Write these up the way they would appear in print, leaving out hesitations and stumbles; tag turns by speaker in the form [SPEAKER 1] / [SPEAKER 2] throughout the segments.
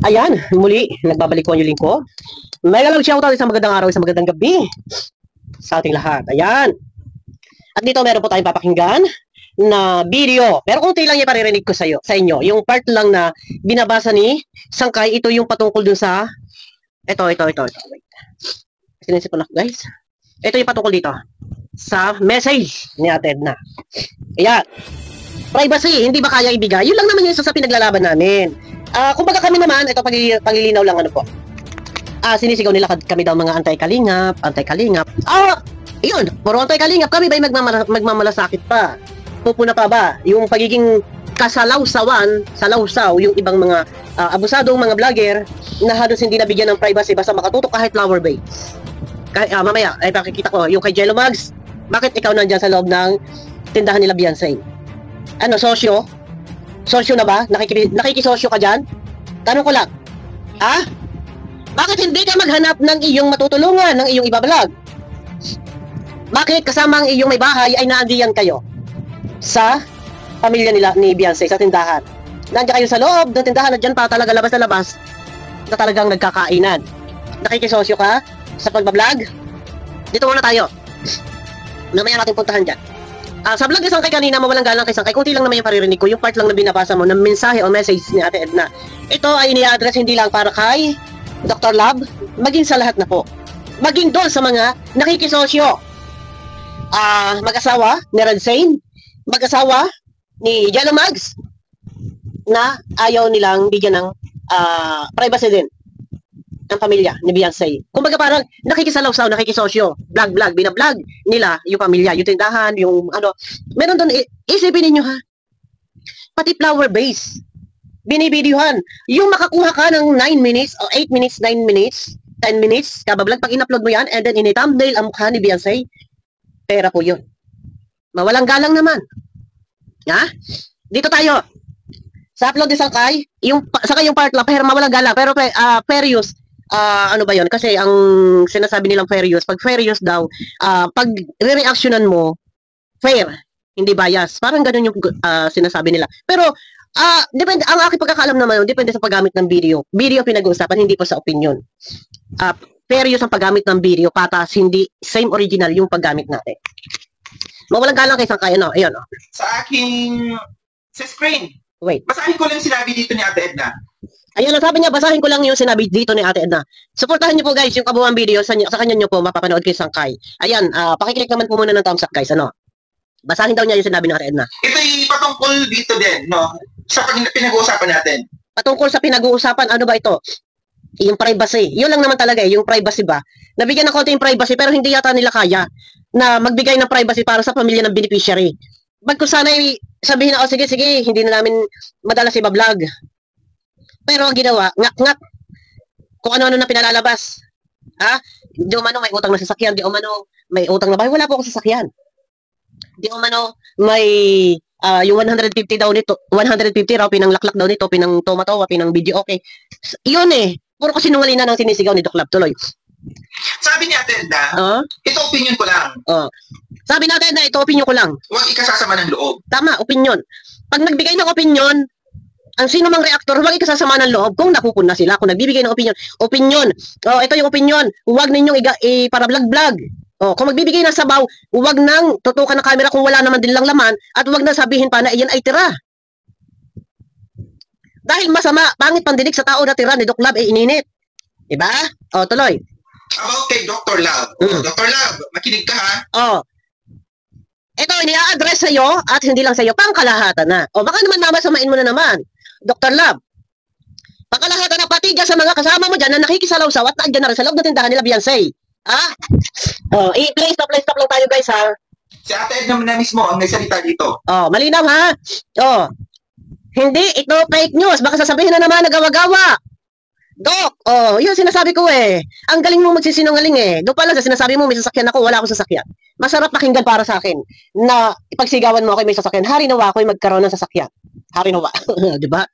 [SPEAKER 1] Ayan, muli, nagbabalik ko ang yuling ko. Mega lang shoutout, isang magandang araw, isang magandang gabi sa ating lahat. Ayan. At dito meron po tayong papakinggan na video. Pero kunti lang yung paririnig ko sa inyo. Yung part lang na binabasa ni Sangkay, ito yung patungkol dun sa ito. Wait. Sinisip ko na, guys. Ito yung patungkol dito sa message ni Ate Edna. Ayan. Privacy, hindi ba kaya ibigay? Yun lang naman yung isa sa pinaglalaban namin. Kumbaga kami naman, ito paglilinaw lang ano po. Sinisigaw nila kami daw mga anti-kalingap. Yun, puro anti-kalingap kami ba'y magmamalasakit pa? Pupuna pa ba? Yung pagiging kasalawsawan, salawsaw, yung ibang mga abusadong mga vlogger na halos hindi nabigyan ng privacy basta makatutok kahit flower base. Mamaya, ay pakikita ko, yung kay Jello Mags, bakit ikaw nandyan sa loob ng tindahan nila Beyonce? Ano, sosyo? Sosyo na ba? Nakikisosyo ka dyan? Tanong ko lang, bakit hindi ka maghanap ng iyong matutulungan, ng iyong ibablog? Bakit kasama ang iyong may bahay ay naandiyan kayo sa pamilya nila ni Beyonce sa tindahan? Nandiyan kayo sa loob ng tindahan at dyan pa talaga labas na labas na talagang nagkakainan. Nakikisosyo ka sa pagbablog? Dito muna tayo. Mamaya natin puntahan dyan. Sa vlog ni Sangkay kanina, mawalang galang kay Sangkay, kunti lang naman yung paririnig ko, yung part lang na binabasa mo, ng mensahe o message ni Ate Edna. Ito ay ini-address hindi lang para kay Dr. Love, maging sa lahat na po. Maging doon sa mga nakikisosyo. Mag-asawa ni Radsane, mag-asawa ni Jello Mags, na ayaw nilang bigyan ng privacy din ng pamilya ni Beyonce. Kumbaga parang nakikisalawsaw, nakikisosyo, vlog, binablog nila yung pamilya, yung tindahan, yung ano. Meron doon, isipin ninyo ha, pati flower base, binibidyohan. Yung makakuha ka ng 9 minutes, o 8 minutes, 9 minutes, 10 minutes, kabablog, pag in-upload mo yan, and then in-thumbnail ang mukha ni Beyonce, pera po yun. Mawalang galang naman. Dito tayo. Sa upload ni Sangkay, saka yung part lang, pero mawalang galang, pero fair use. Ano ba yun? Kasi ang sinasabi nilang fair use, pag fair use daw, pag re-reactionan mo, fair, hindi bias. Parang ganun yung sinasabi nila. Pero, depende, ang aking pagkakaalam naman, depende sa paggamit ng video. Video pinag-uusapan, hindi po sa opinion. Fair use ang paggamit ng video, patas, hindi same original yung paggamit natin. Mawalang galang kay Sangkay, ano? Ayun, oh.
[SPEAKER 2] Sa aking, sa screen.
[SPEAKER 1] Wait.
[SPEAKER 2] Basahin ko lang sinabi dito ni Ate Edna.
[SPEAKER 1] Ayun, sabi niya, basahin ko lang yung sinabi dito ni Ate Edna. Suportahan niyo po guys yung kabuuan video sa kanya niyo po mapapanood kay Sangkay. Ayan, pakiclick naman po muna ng thumbs up guys, ano. Basahin daw niya yung sinabi ni Ate Edna.
[SPEAKER 2] Ito'y patungkol dito din, no? Sa pinag-uusapan natin.
[SPEAKER 1] Patungkol sa pinag-uusapan, ano ba ito? Yung privacy. Yun lang naman talaga yung privacy ba? Nabigyan ng konti yung privacy pero hindi yata nila kaya na magbigay ng privacy para sa pamilya ng beneficiary. Bagkus sana sabihin na, sige, hindi na namin madalas iba-vlog. Pero ang ginawa, ngak-ngak. Kung ano-ano na pinalalabas. Di umano may utang na sasakyan, di umano may utang na bahay. Wala po akong sasakyan. Di umano may yung 150 daw nito, 150 raw, pinanglaklak daw nito, pinang tomato, pinang video, okay. Yun puro kasi sinungaling na ng sinisigaw ni Doc Love. Tuloy.
[SPEAKER 2] Sabi ni Ate Edna, ito opinion ko lang.
[SPEAKER 1] Sabi natin na ito opinion ko lang.
[SPEAKER 2] Huwag ikasasama ng loob.
[SPEAKER 1] Tama, opinion. Pag nagbigay ng opinion, ang sino mang reactor, huwag ikasasama ng loob kung napupuna sila. Kung nagbibigay ng opinion. Ito yung opinion. Huwag ninyong para-vlog-vlog. Kung magbibigay ng sabaw, huwag nang tutukan ng camera kung wala naman din lang laman at huwag nang sabihin pa na iyan ay tira. Dahil masama, pangit pandinig sa tao na tira ni Doc Love ininit. Diba? Tuloy.
[SPEAKER 2] About kay Dr. Love. Dr. Love, makinig ka ha?
[SPEAKER 1] Ito, ini-address sa'yo at hindi lang sa'yo, pangkalahatan na. Baka naman namasamain mo na naman. Dr. Love, pangkalahatan na pati sa mga kasama mo dyan na nakikisalaw-saw at naandyan na rin sa loob na tindahan nila Beyonce. Play stop lang tayo guys ha.
[SPEAKER 2] Si Ate Edna na mismo ang nagsalita dito.
[SPEAKER 1] Malinaw ha. Hindi, ito fake news. Baka sasabihin na naman nagawa-gawa. Doc, yun sinasabi ko Ang galing mo magsisinungaling Doon pala sa sinasabi mo may sasakyan ako, wala akong sasakyan. Masarap pakinggan para sa akin na ipagsigawan mo ako may sasakyan. Hari nawa ako magkaroon ng sasakyan. Hari nawa. Di ba?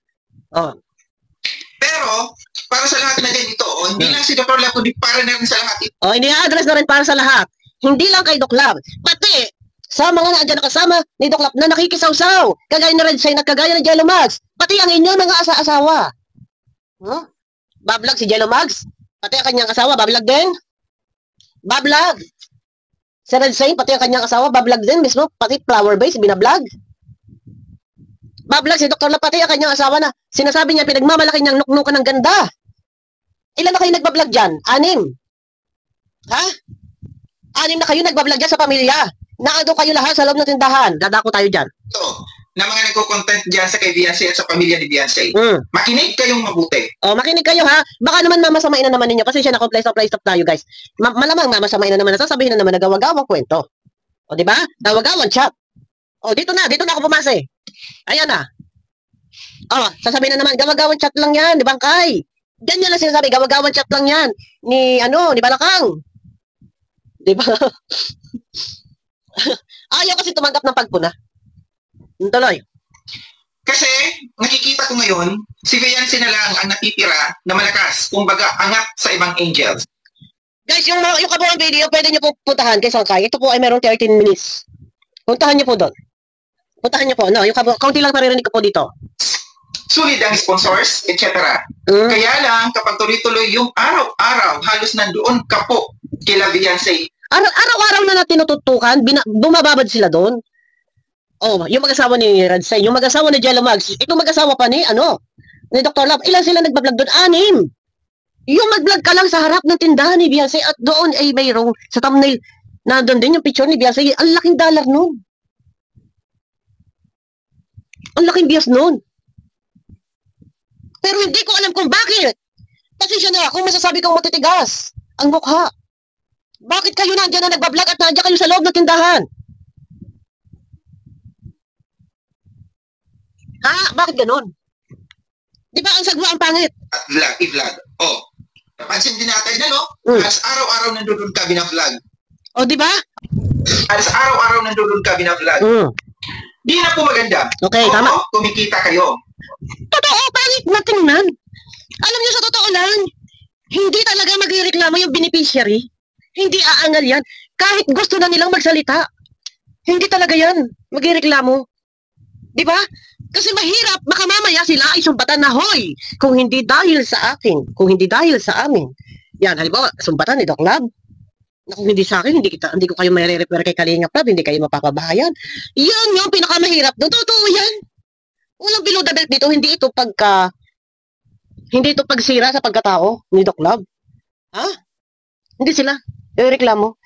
[SPEAKER 2] Pero, para sa lahat na ganito, hindi lang si Dr. Love, kundi para na rin sa lahat.
[SPEAKER 1] Ini-address na rin para sa lahat. Hindi lang kay Doc Love. Pati sa mga naandyan na kasama ni Doc Lap na nakikisawsaw, kagaya ni Red Shine at kagaya ni Jello Mags, pati ang inyong mga asawa. Huh? Bablag si Jello Mags, pati ang kanyang asawa, bablag din. Bablag. Si Red Shine, pati ang kanyang asawa, bablag din mismo, pati Flower Base, binablag. Bablag si Dr. Lap, pati ang kanyang asawa na sinasabi niya, pinagmamalaki niyang nuknukan ng ganda. Ilan na kayo nagbablog dyan? 6. Ha? 6 na kayo nagbablog dyan sa pamilya. Naado kayo lahat sa loob ng tindahan. Dadako tayo dyan.
[SPEAKER 2] Ito, na mga nagko-content dyan sa kay Beyonce at sa pamilya ni Beyonce. Makinig kayong mabuti.
[SPEAKER 1] O, makinig kayo ha. Baka naman mamasamain na naman ninyo. Pasensya na, play stop tayo guys. Malamang mamasamain na naman. Sasabihin na naman na gawang-gawang kwento. O, di ba? Gawang-gawang chat. O, dito na ako pumase. Ayan na. O, sasabihin na naman, gawang-gawang chat lang yan, di ba, Kay? Ganyan lang sinasabi, gawang-gawang chat lang yan. Ni Balakang. Di ba? Ayaw kasi tumanggap ng pagpuna. Tuloy.
[SPEAKER 2] Kasi, nakikita ko ngayon, si Beyonce na lang ang natitira na malakas. Kumbaga, angat sa ibang angels.
[SPEAKER 1] Guys, yung kabuang video, pwede nyo po puntahan kay Sangkay. Ito po ay merong 13 minutes. Puntahan nyo po doon. Yung kaunti lang paririnig ko po dito.
[SPEAKER 2] Sulit ang sponsors, etc. Kaya lang, kapag tuloy-tuloy yung araw-araw, halos nandoon ka po kila Beyonce.
[SPEAKER 1] Araw-araw na natin tinututukan, bumababad sila doon. Oh, yung mag-asawa ni Radsay, yung mag-asawa ni Jello Mags, itong mag-asawa pa ni Dr. Love, ilan sila nagbablog doon? 6. Yung mag-vlog ka lang sa harap ng tindahan ni Beyonce at doon ay mayroong sa thumbnail, nandun din yung picture ni Beyonce, ang laking dollar noon. Ang laking bias noon. Pero hindi ko alam kung bakit. Pasensya na, kung masasabi kong matitigas ang mukha. Bakit kayo nandiyan na nagbablog at nandiyan kayo sa loob ng tindahan? Ha? Bakit ganun? Di ba ang sagwa ang pangit?
[SPEAKER 2] At i-vlog. Oh, napansin din natin na, no? Alas araw-araw nandun ka bina-vlog.
[SPEAKER 1] O, di ba?
[SPEAKER 2] Alas araw-araw nandun ka bina-vlog. Di na po maganda.
[SPEAKER 1] Okay, tama.
[SPEAKER 2] Kumikita kayo.
[SPEAKER 1] Totoo, pangit na tingnan. Alam niyo, sa totoo lang, hindi talaga magreklamo yung beneficiary. Hindi aangal yan. Kahit gusto na nilang magsalita. Hindi talaga yan magreklamo. Di ba? Kasi mahirap, baka mamaya sila ay sumbatan na, hoy, kung hindi dahil sa akin, kung hindi dahil sa amin. Yan, halimbawa, sumbatan ni Doc Lab. Na kung hindi sa akin, hindi ko kayo may-refer kay Kalinga Prab, hindi kayo mapapabahayan. Yan yung pinakamahirap doon. Totoo yan. Walang below the belt dito, hindi ito pagsira sa pagkatao ni Doc Lab. Ha? Hindi sila. Reklamo.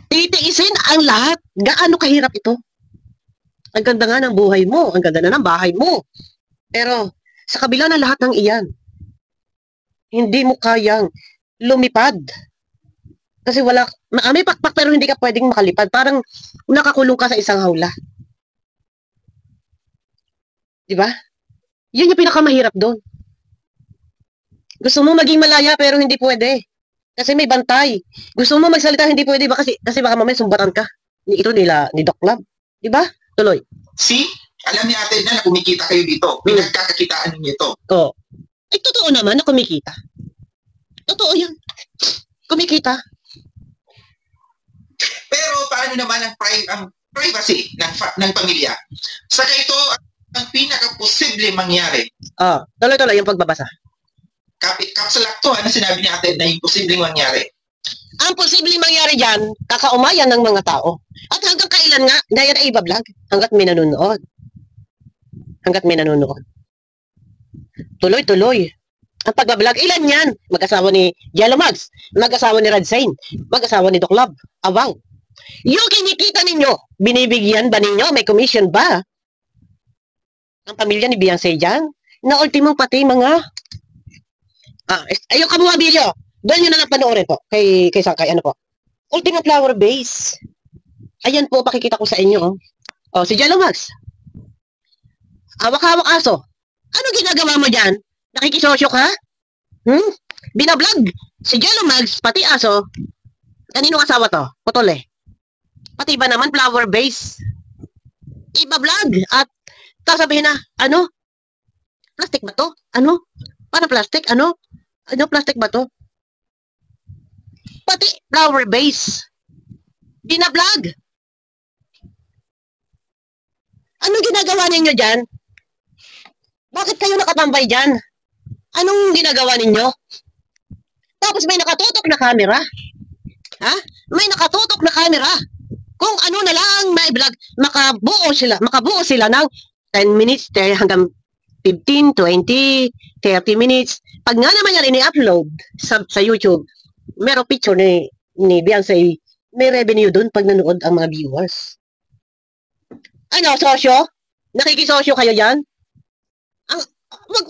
[SPEAKER 1] Titiisin ang lahat. Gaano kahirap ito? Ang ganda nga ng buhay mo. Ang ganda na ng bahay mo. Pero, sa kabila ng lahat ng iyan, hindi mo kayang lumipad. Kasi may pakpak pero hindi ka pwedeng makalipad. Parang nakakulong ka sa isang hawla. Diba? Yun yung pinakamahirap doon. Gusto mo maging malaya pero hindi pwede. Kasi may bantay. Gusto mo magsalita hindi pwede ba kasi baka mamaya sumbatan ka. Ito ni Doc Lab. Diba? Tuloy.
[SPEAKER 2] See? Alam ni ate na kumikita kayo dito. Pinagkakakitaan ninyo ito.
[SPEAKER 1] Oo. Ay, totoo naman na kumikita. Totoo yan. Kumikita.
[SPEAKER 2] Pero paano naman ang privacy ng pamilya? Saka ito ang pinaka-posible mangyari.
[SPEAKER 1] Tuloy-tuloy yung pagbabasa.
[SPEAKER 2] Kapsalak to, ano sinabi ni ate na yung posibleng mangyari?
[SPEAKER 1] Ang posibleng mangyari dyan, kakaumayan ng mga tao. At hanggang kailan nga, gaya na iba-vlog, hanggat may nanonood. Tuloy-tuloy. Ang pagbablog, ilan yan? Mag-asawa ni Jello Mags, mag-asawa ni Radsane, mag-asawa ni Doc Lab. Awang. Yung kinikita ninyo, binibigyan ba ninyo? May commission ba? Ang pamilya ni Beyonce dyan? Na ultimong pati mga... yung kabuha video, doon nyo na lang panoorin po. Kay Sangkay, ano po? Ultimate Flower Base. Ayan po, pakikita ko sa inyo. Si Jello Mags. Hawak-hawak aso. Ano ginagawa mo dyan? Nakikisosyo ka? Binablog. Si Jello Mags, pati aso. Kaninong asawa to? Putol eh. Pati ba naman Flower Base? Iba-vlog. At sasabihin na, ano? Plastic ba to? Ano? Paano plastic? Ano plastic ba to? Pati Flower Base. Binablog. Anong ginagawa ninyo dyan? Bakit kayo nakatambay dyan? Anong ginagawa ninyo? Tapos may nakatutok na camera. Ha? May nakatutok na camera. Kung ano na lang may vlog, makabuo sila ng 10 minutes hanggang 15, 20, 30 minutes. Pag nga naman yan ini-upload sa YouTube, merong picture ni Beyonce, may revenue dun pag nanood ang mga viewers. Ano, sosyo? Nakikisosyo kayo dyan? Wag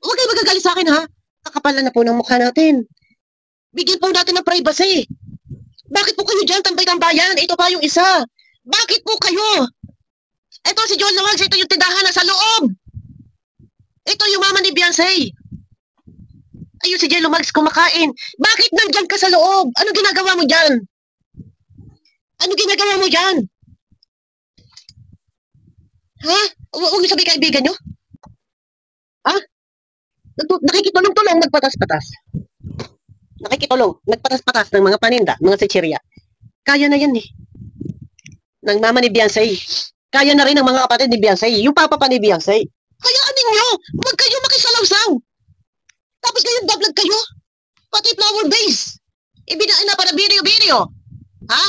[SPEAKER 1] kayo magagalit sa akin, ha? Kakapalan na po ng mukha natin. Bigyan po natin ng privacy. Bakit po kayo dyan, tambay-tambayan? Ito pa yung isa. Bakit po kayo? Ito si Joel Luwags, ito yung tindahan na sa loob. Ito yung mama ni Beyonce. Ayun si Joel Luwags kumakain. Bakit nandyan ka sa loob? Ano ginagawa mo dyan? Ano ginagawa mo dyan? Ha? Huwag niyo sabihin kaibigan nyo? Ha? Nakikitulong-tulong, nagpatas-patas. Nakikitulong, nagpatas-patas ng mga paninda, mga sechirya. Kaya na yan eh. Ng mama ni Beyonce. Kaya na rin ng mga kapatid ni Beyonce. Yung papa pa ni Beyonce. Hayaan ninyo! Huwag kayo makisalawsaw! Tapos kayo vlog kayo? Pati flower base. Ibinain na para video-video. Ha?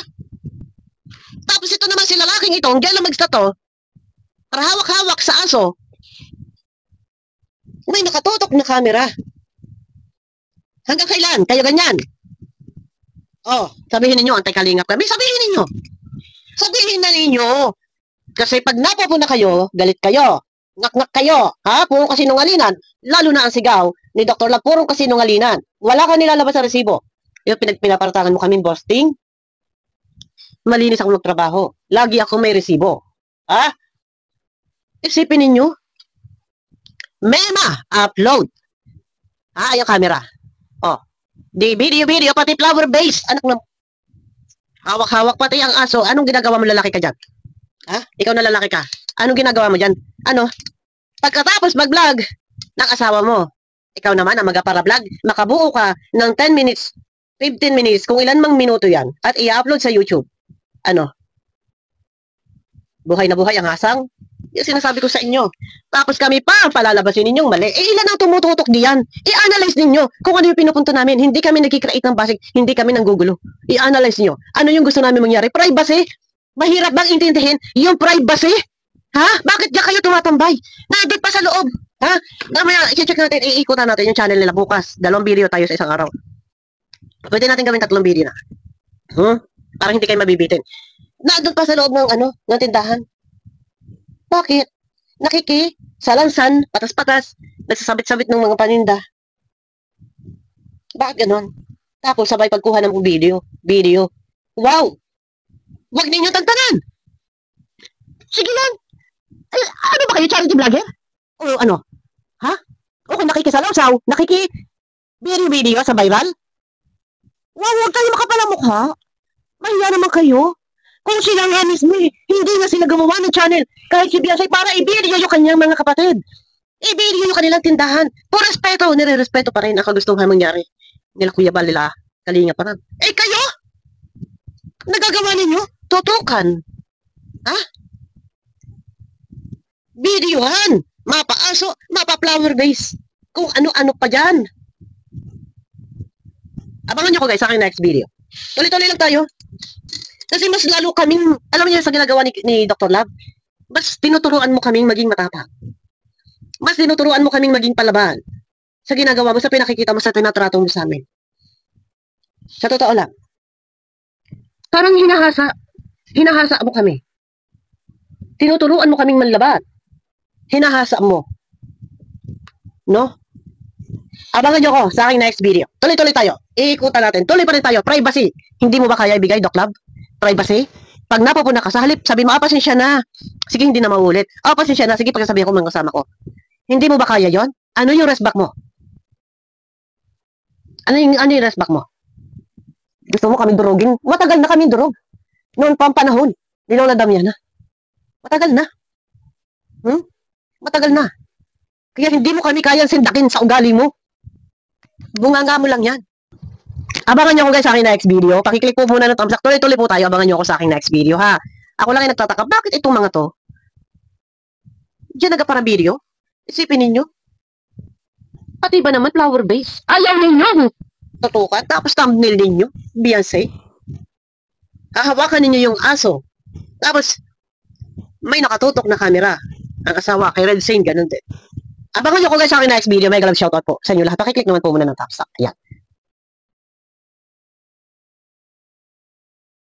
[SPEAKER 1] Tapos ito naman si lalaking ito, ang Joel Luwags na to, para hawak-hawak sa aso. May nakatutok na camera. Hanggang kailan? Kayo ganyan. Oh, sabihin ninyo, antay kalingap kami. Sabihin ninyo. Sabihin na ninyo. Kasi pag napapo na kayo, galit kayo. Ngak-ngak kayo. Ha? Puro kasinungalinan. Lalo na ang sigaw ni Dr. Love, puro kasinungalinan. Wala ka nilalabas sa resibo. Yung pinaparatangan mo kaming boasting. Malinis ako magtrabaho. Lagi ako may resibo. Ha? Isipin ninyo. Mema, upload. Ha, yung camera. Oh. Di video, pati flower base. Anak na. Hawak-hawak pati ang aso. Anong ginagawa mo, lalaki ka dyan? Ha? Ikaw na lalaki ka. Anong ginagawa mo dyan? Ano? Pagkatapos mag-vlog ng asawa mo, ikaw naman ang magapara-vlog, makabuo ka ng 10 minutes, 15 minutes, kung ilan mang minuto yan, at i-upload sa YouTube. Ano? Buhay na buhay ang hasang? Yung sinasabi ko sa inyo. Tapos kami pa ang palalabasin ninyong mali. Ilan ang tumututok diyan? I-analyze ninyo kung ano yung pinupunto namin. Hindi kami nag-create ng basic, hindi kami nang gugulo. I-analyze niyo. Ano yung gusto namin mangyari? Privacy? Mahirap bang intindihin yung privacy? Ha? Bakit diyan kayo tumatambay? Nandun pa sa loob. Ha? Mamaya, i-check natin, iikutan natin yung channel nila bukas. 2 video tayo sa isang araw. Pwede natin gawin 3 video na. Parang hindi kayo mabibitin. Nandun pa sa loob ng ng tindahan. Bakit? Salansan, patas-patas, nagsasabit-sabit ng mga paninda. Bakit ganon? Tapos sabay pagkuha ng video. Wow! Huwag ninyo tagtanan! Sige lang! Ay, ano ba kayo, charity vlogger? O ano? Ha? O kung nakikisalaw-saw, video sa viral? Wow, huwag kayo makapalamukha. Mahiya naman kayo. Kung sila nga mismo hindi na sila gumawa ng channel kahit si Beyonce para i-video yung kanyang mga kapatid. I-video yung kanilang tindahan. Por respeto, nire-respeto pa rin ang kagustuhan mangyari. Nila Kuya Bal, nila Kalinga pa rin. Eh kayo? Nagagawa ninyo? Tutukan. Ha? Videohan. Mapa-aso, mapa-flower base. Kung ano-ano pa dyan. Abangan nyo ko guys sa aking next video. Tuloy-tuloy lang tayo. Kasi mas lalo kaming, alam niyo sa ginagawa ni Dr. Love, mas tinuturuan mo kaming maging matapang. Mas tinuturuan mo kaming maging palaban. Sa ginagawa mo, sa pinakikita mo, sa tinatrato mo sa amin. Sa totoo lang. Parang hinahasa mo kami. Tinuturuan mo kaming manlaban. Hinahasa mo. No? Abangan nyo ko sa aking next video. Tuloy-tuloy tayo. Iikutan natin. Tuloy pa rin tayo. Privacy. Hindi mo ba kaya ibigay, Doc Love? Privacy? Pag napapuna ka sa halip, sabi mo, pasensya na. Sige, hindi na maulit. Pasensya na. Sige, pagsasabihin ko mga kasama ko. Hindi mo ba kaya yon? Ano yung restback mo? Ano yung restback mo? Gusto mo kami durugin? Matagal na kami durog. Noon pa ang panahon. Ni Lola Damiana. Matagal na. Matagal na. Kaya hindi mo kami kayang sindakin sa ugali mo. Bunganga mo lang yan. Abangan nyo ako guys sa aking next video. Pakiclick po muna ng thumbs up. Tuloy-tuloy po tayo. Abangan nyo ako sa aking next video ha. Ako lang ay nagtataka. Bakit itong mga to? Diyan nagaparang video. Isipin ninyo. Pati ba naman flower base? Ayaw ninyo! Tutukan, tapos thumbnail ninyo. Beyonce. Hahawakan ninyo yung aso. Tapos, may nakatutok na camera. Ang asawa kay Red Saint, ganun din. Abangan nyo ko guys sa akin next video. Mega love shoutout po sa inyo lahat. Pakiclick naman po muna ng thumbs up. Ayan.